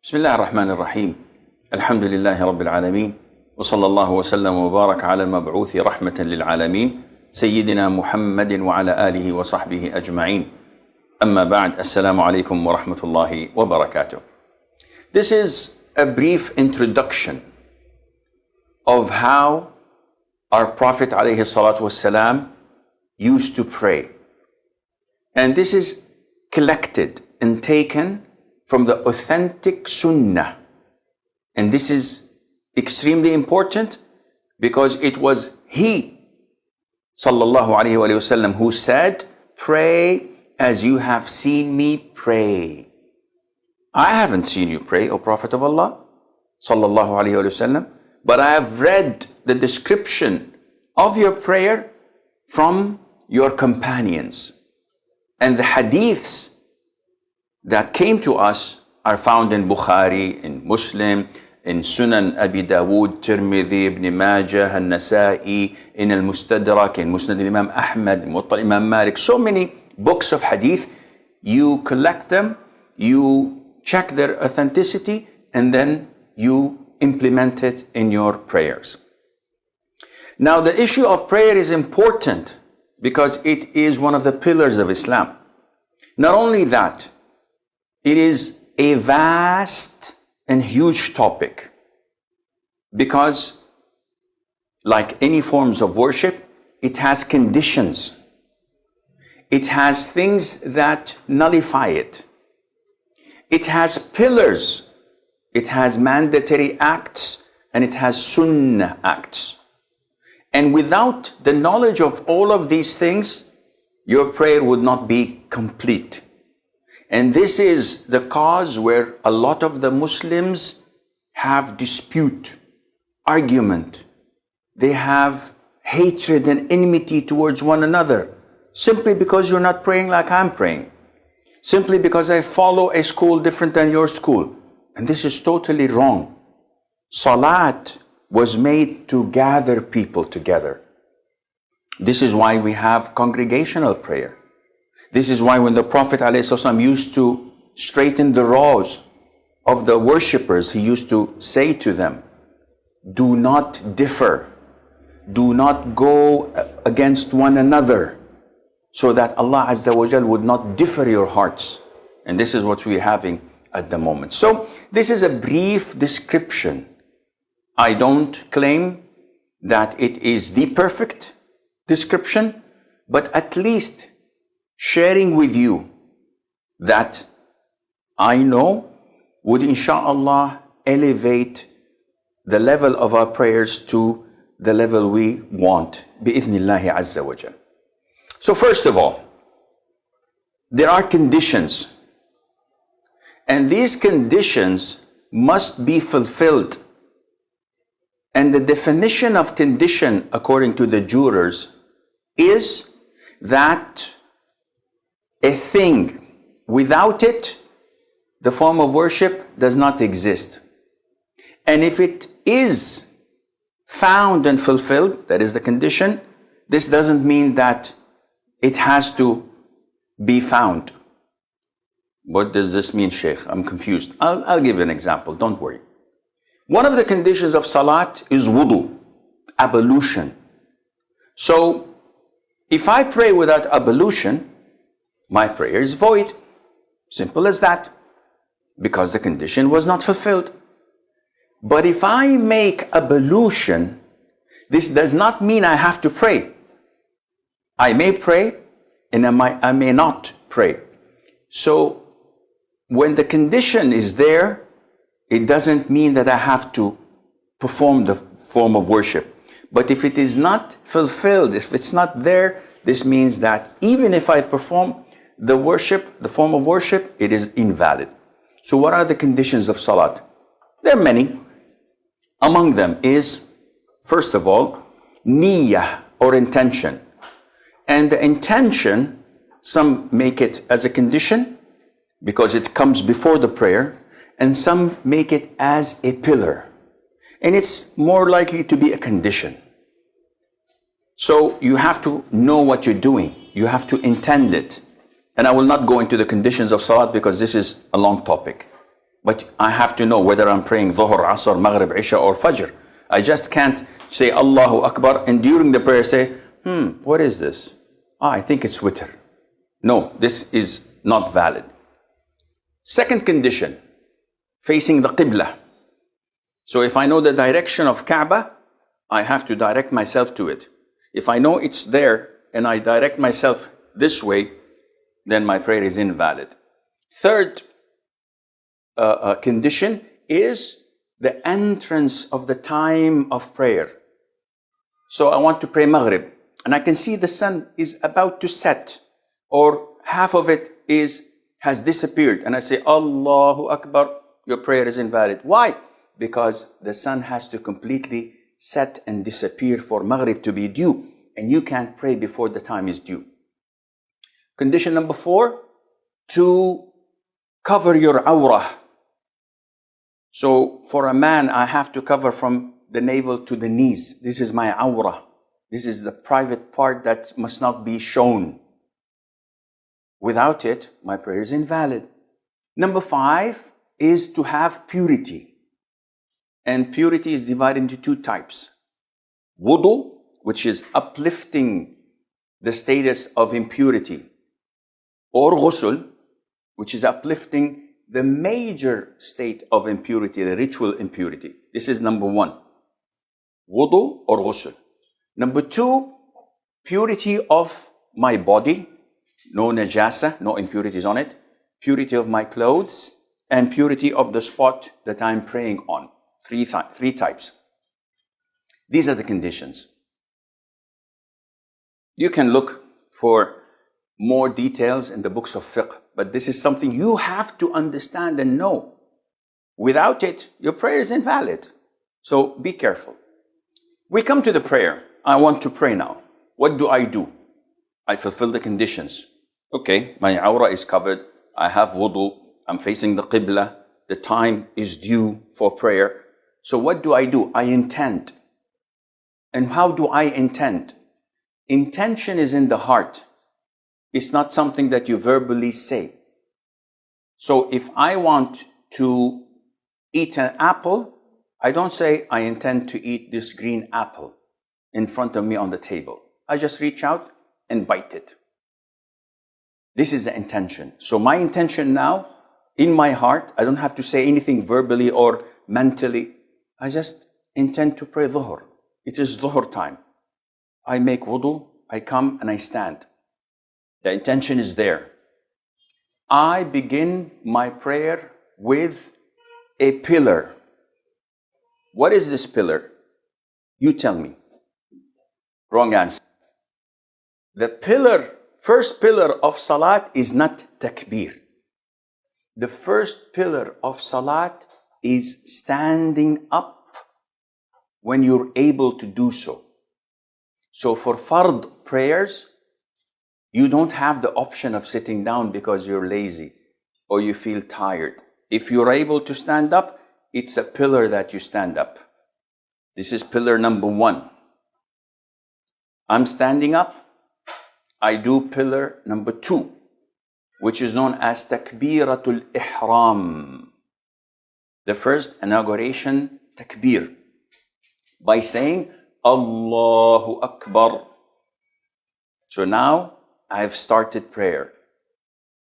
بسم الله الرحمن الرحيم. الحمد لله رب العالمين، وصلى الله وسلم وبارك على المبعوث رحمة للعالمين سيدنا محمد وعلى آله وصحبه أجمعين. أما بعد، السلام عليكم ورحمة الله وبركاته. This is a brief introduction of how our Prophet ﷺ used to pray. And this is collected and taken from the authentic Sunnah. And this is extremely important because it was he, sallallahu alayhi wa sallam, who said, "Pray as you have seen me pray." I haven't seen you pray, O Prophet of Allah, sallallahu alayhi wa sallam, but I have read the description of your prayer from your companions. And the hadiths that came to us are found in Bukhari, in Muslim, in Sunan Abi Dawood, Tirmidhi, Ibn Majah, An-Nasa'i, in Al-Mustadrak, in Musnad Imam Ahmad, Muwatta Imam Malik. So many books of hadith. You collect them, you check their authenticity, and then you implement it in your prayers. Now, the issue of prayer is important because it is one of the pillars of Islam. Not only that, it is a vast and huge topic because, like any forms of worship, it has conditions. It has things that nullify it. It has pillars. It has mandatory acts and it has sunnah acts. And without the knowledge of all of these things, your prayer would not be complete. And this is the cause where a lot of the Muslims have dispute, argument. They have hatred and enmity towards one another simply because you're not praying like I'm praying. Simply because I follow a school different than your school. And this is totally wrong. Salat was made to gather people together. This is why we have congregational prayer. This is why when the Prophet ﷺ used to straighten the rows of the worshippers, he used to say to them, do not differ. Do not go against one another so that Allah Azza wa Jal would not differ your hearts. And this is what we're having at the moment. So this is a brief description. I don't claim that it is the perfect description, but at least sharing with you that I know would insha'Allah elevate the level of our prayers to the level we want, bi'ithnillahi azza wa jal. So first of all, there are conditions, and these conditions must be fulfilled. And the definition of condition, according to the jurors, is that a thing, without it, the form of worship does not exist. And if it is found and fulfilled, that is the condition, this doesn't mean that it has to be found. What does this mean, Sheikh? I'm confused. I'll give you an example, don't worry. One of the conditions of salat is wudu, ablution. So, if I pray without ablution, my prayer is void. Simple as that. Because the condition was not fulfilled. But if I make ablution, this does not mean I have to pray. I may pray and I may not pray. So when the condition is there, it doesn't mean that I have to perform the form of worship. But if it is not fulfilled, if it's not there, this means that even if I perform the worship, the form of worship, it is invalid. So what are the conditions of salat? There are many. Among them is, first of all, niyyah, or intention. And the intention, some make it as a condition because it comes before the prayer, and some make it as a pillar. And it's more likely to be a condition. So you have to know what you're doing. You have to intend it. And I will not go into the conditions of salat because this is a long topic. But I have to know whether I'm praying Dhuhr, Asr, Maghrib, Isha, or Fajr. I just can't say Allahu Akbar and during the prayer say, what is this? I think it's witr. No, this is not valid. Second condition, facing the Qibla. So if I know the direction of Kaaba, I have to direct myself to it. If I know it's there and I direct myself this way, then my prayer is invalid. Third condition is the entrance of the time of prayer. So I want to pray Maghrib and I can see the sun is about to set or half of it has disappeared and I say Allahu Akbar, your prayer is invalid. Why? Because the sun has to completely set and disappear for Maghrib to be due and you can't pray before the time is due. Condition number 4, to cover your awrah. So for a man, I have to cover from the navel to the knees. This is my awrah. This is the private part that must not be shown. Without it, my prayer is invalid. Number 5 is to have purity. And purity is divided into 2 types. Wudu, which is uplifting the status of impurity. Or ghusl, which is uplifting the major state of impurity, the ritual impurity. This is number 1. Wudu or ghusl. Number 2, purity of my body. No najasa, no impurities on it. Purity of my clothes and purity of the spot that I'm praying on. Three types. These are the conditions. You can look for more details in the books of fiqh, but this is something you have to understand and know. Without it, your prayer is invalid. So be careful. We come to the prayer. I want to pray now. What do? I fulfill the conditions. Okay, my awrah is covered. I have wudu. I'm facing the qibla. The time is due for prayer. So what do? I intend. And how do I intend? Intention is in the heart. It's not something that you verbally say. So if I want to eat an apple, I don't say I intend to eat this green apple in front of me on the table. I just reach out and bite it. This is the intention. So my intention now, in my heart, I don't have to say anything verbally or mentally. I just intend to pray Dhuhr. It is Dhuhr time. I make wudu, I come and I stand. The intention is there. I begin my prayer with a pillar. What is this pillar? You tell me. Wrong answer. The first pillar of salat is not takbir. The first pillar of salat is standing up when you're able to do so. So for fard prayers, you don't have the option of sitting down because you're lazy or you feel tired. If you're able to stand up, it's a pillar that you stand up. This is pillar number 1. I'm standing up. I do pillar number 2, which is known as Takbiratul Ihram. The first inauguration takbir by saying Allahu Akbar. So now I've started prayer.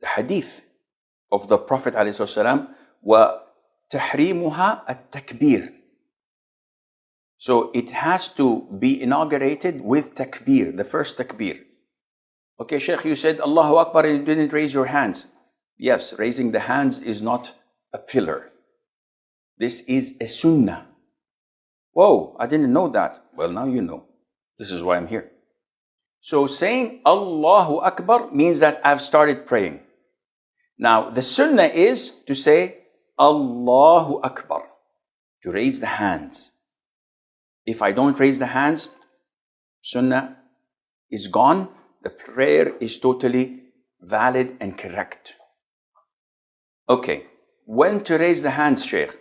The hadith of the Prophet ﷺ, وَتَحْرِيمُهَا التَّكْبِيرِ. So it has to be inaugurated with takbir, the first takbir. Okay, Sheikh, you said Allahu Akbar and you didn't raise your hands. Yes, raising the hands is not a pillar. This is a sunnah. Whoa, I didn't know that. Well, now you know. This is why I'm here. So saying Allahu Akbar means that I've started praying. Now, the sunnah is to say Allahu Akbar, to raise the hands. If I don't raise the hands, sunnah is gone. The prayer is totally valid and correct. Okay, when to raise the hands, Shaykh?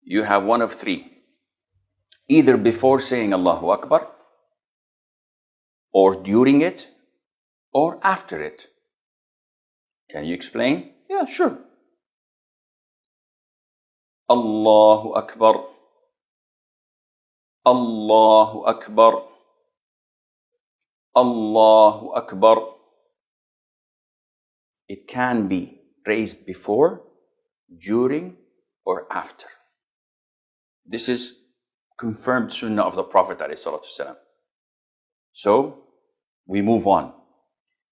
You have one of 3. Either before saying Allahu Akbar, or during it, or after it. Can you explain? Yeah, sure. Allahu Akbar, Allahu Akbar, Allahu Akbar. It can be raised before, during, or after. This is confirmed sunnah of the Prophet ﷺ. So, we move on.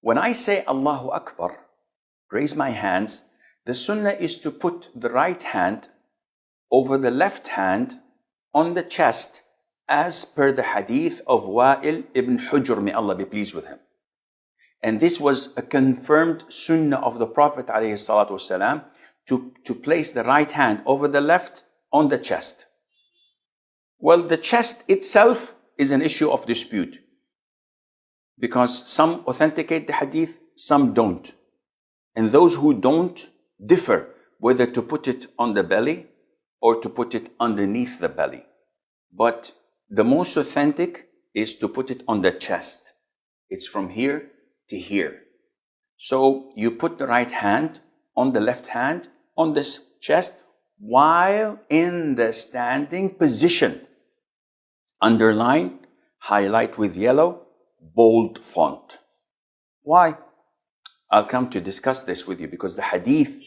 When I say Allahu Akbar, raise my hands, the sunnah is to put the right hand over the left hand on the chest, as per the hadith of Wa'il ibn Hujr, may Allah be pleased with him. And this was a confirmed sunnah of the Prophet ﷺ to place the right hand over the left on the chest. Well, the chest itself is an issue of dispute, because some authenticate the hadith, some don't. And those who don't differ whether to put it on the belly or to put it underneath the belly. But the most authentic is to put it on the chest. It's from here to here. So you put the right hand on the left hand on this chest while in the standing position. Underline, highlight with yellow, bold font. Why? I'll come to discuss this with you, because the hadith,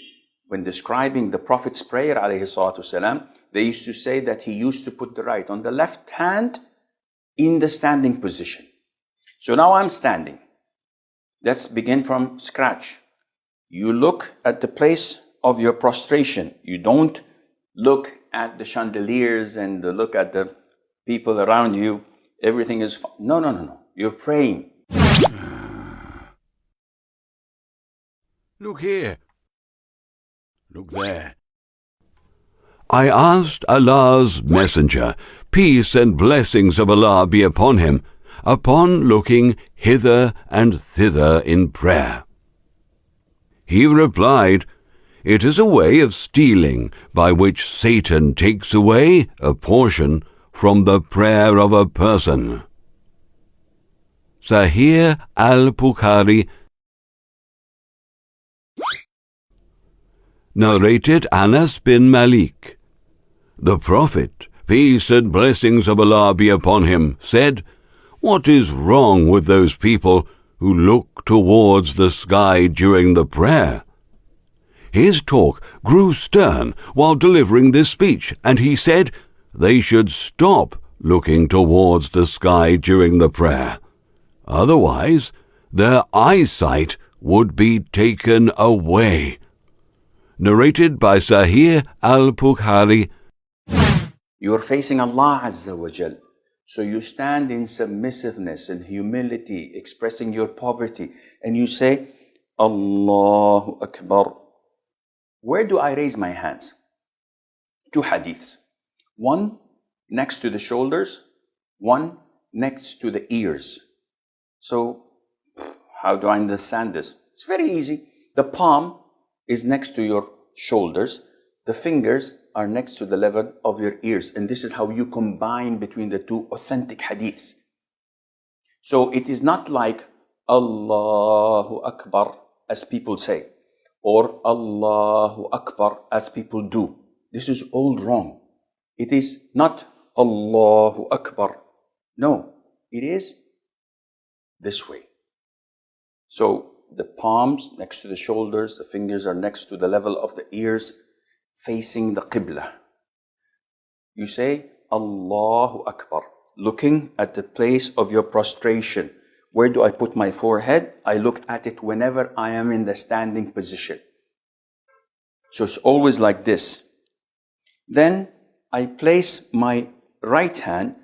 when describing the Prophet's prayer, ﷺ, they used to say that he used to put the right on the left hand in the standing position. So now I'm standing. Let's begin from scratch. You look at the place of your prostration. You don't look at the chandeliers and look at the people around you. Everything is fine. No. You're praying. Look here. Look there. I asked Allah's Messenger, peace and blessings of Allah be upon him, upon looking hither and thither in prayer. He replied, it is a way of stealing by which Satan takes away a portion from the prayer of a person. Sahih al-Bukhari. Narrated Anas bin Malik. The Prophet, peace and blessings of Allah be upon him, said, what is wrong with those people who look towards the sky during the prayer? His talk grew stern while delivering this speech, and he said they should stop looking towards the sky during the prayer. Otherwise, their eyesight would be taken away. Narrated by Sahih al-Bukhari. You're facing Allah Azza wa Jal. So you stand in submissiveness and humility, expressing your poverty, and you say, Allahu Akbar. Where do I raise my hands? Two hadiths. One next to the shoulders, one next to the ears. So how do I understand this? It's very easy. The palm is next to your shoulders. The fingers are next to the level of your ears. And this is how you combine between the two authentic hadiths. So it is not like Allahu Akbar as people say, or Allahu Akbar as people do. This is all wrong. It is not Allahu Akbar. No, it is this way. So the palms next to the shoulders, the fingers are next to the level of the ears, facing the Qibla. You say Allahu Akbar, looking at the place of your prostration. Where do I put my forehead? I look at it whenever I am in the standing position. So it's always like this. Then I place my right hand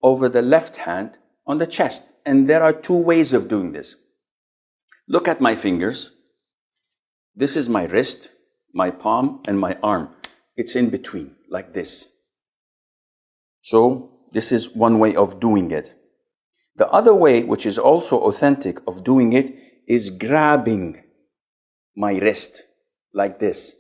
over the left hand on the chest. And there are two ways of doing this. Look at my fingers. This is my wrist, my palm, and my arm. It's in between, like this. So this is one way of doing it. The other way, which is also authentic of doing it, is grabbing my wrist like this.